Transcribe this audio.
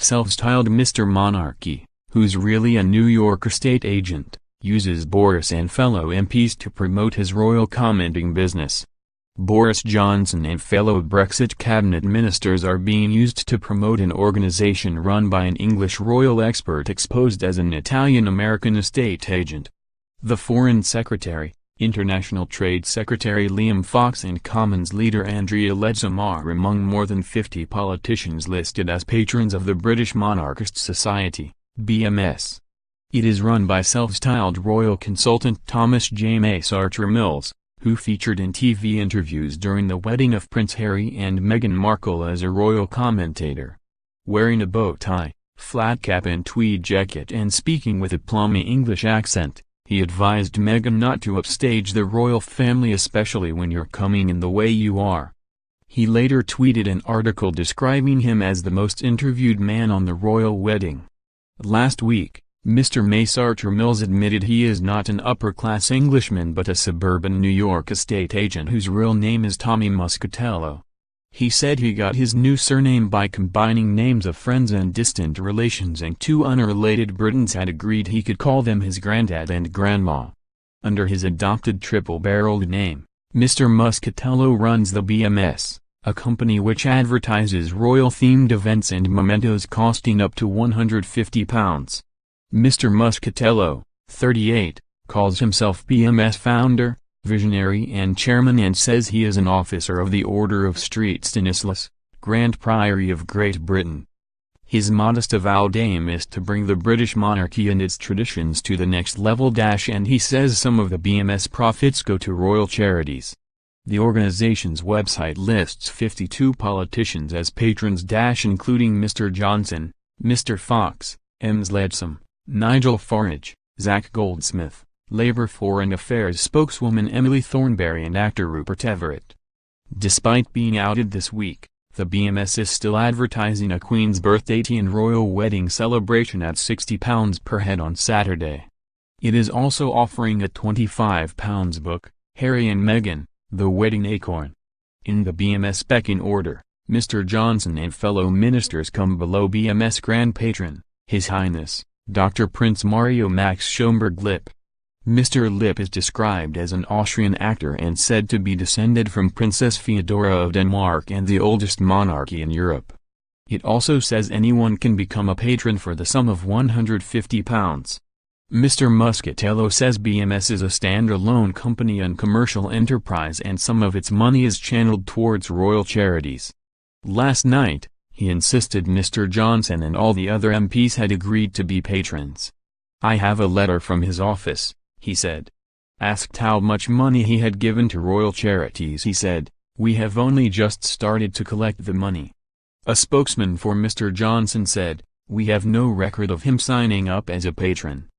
self-styled Mister Monarchy, who's really a New York estate agent, uses Boris and fellow MPs to promote his royal commenting business. Boris Johnson and fellow Brexit Cabinet Ministers are being used to promote an organization run by an English royal expert exposed as an Italian-American estate agent. The Foreign Secretary, International Trade Secretary Liam Fox and Commons leader Andrea Leadsom are among more than 50 politicians listed as patrons of the British Monarchist Society, BMS. It is run by self-styled royal consultant Thomas J. Massart-Mills, who featured in TV interviews during the wedding of Prince Harry and Meghan Markle as a royal commentator. Wearing a bow tie, flat cap and tweed jacket and speaking with a plummy English accent, he advised Meghan not to upstage the royal family, especially when you're coming in the way you are. He later tweeted an article describing him as the most interviewed man on the royal wedding. Last week, Mr. Massart-Mills admitted he is not an upper-class Englishman but a suburban New York estate agent whose real name is Tommy Muscatello. He said he got his new surname by combining names of friends and distant relations, and two unrelated Britons had agreed he could call them his granddad and grandma. Under his adopted triple-barreled name, Mr. Muscatello runs the BMS, a company which advertises royal-themed events and mementos costing up to £150. Mr. Muscatello, 38, calls himself BMS founder, visionary and chairman, and says he is an officer of the Order of St. Stanislas, Grand Priory of Great Britain. His modest avowed aim is to bring the British monarchy and its traditions to the next level. And he says some of the BMS profits go to royal charities. The organization's website lists 52 politicians as patrons, including Mr. Johnson, Mr. Fox, Ms. Leadsom, Nigel Farage, Zach Goldsmith, Labour Foreign Affairs spokeswoman Emily Thornberry and actor Rupert Everett. Despite being outed this week, the BMS is still advertising a Queen's birthday tea and royal wedding celebration at £60 per head on Saturday. It is also offering a £25 book, Harry and Meghan, The Wedding Acorn. In the BMS pecking order, Mr. Johnson and fellow ministers come below BMS Grand Patron, His Highness Dr. Prince Mario Max Schomburg-Lippe. Mr. Lippe is described as an Austrian actor and said to be descended from Princess Feodora of Denmark and the oldest monarchy in Europe. It also says anyone can become a patron for the sum of £150. Mr. Muscatello says BMS is a standalone company and commercial enterprise, and some of its money is channeled towards royal charities. Last night, he insisted Mr. Johnson and all the other MPs had agreed to be patrons. "I have a letter from his office," he said. Asked how much money he had given to royal charities, he said, "We have only just started to collect the money." A spokesman for Mr. Johnson said, "We have no record of him signing up as a patron."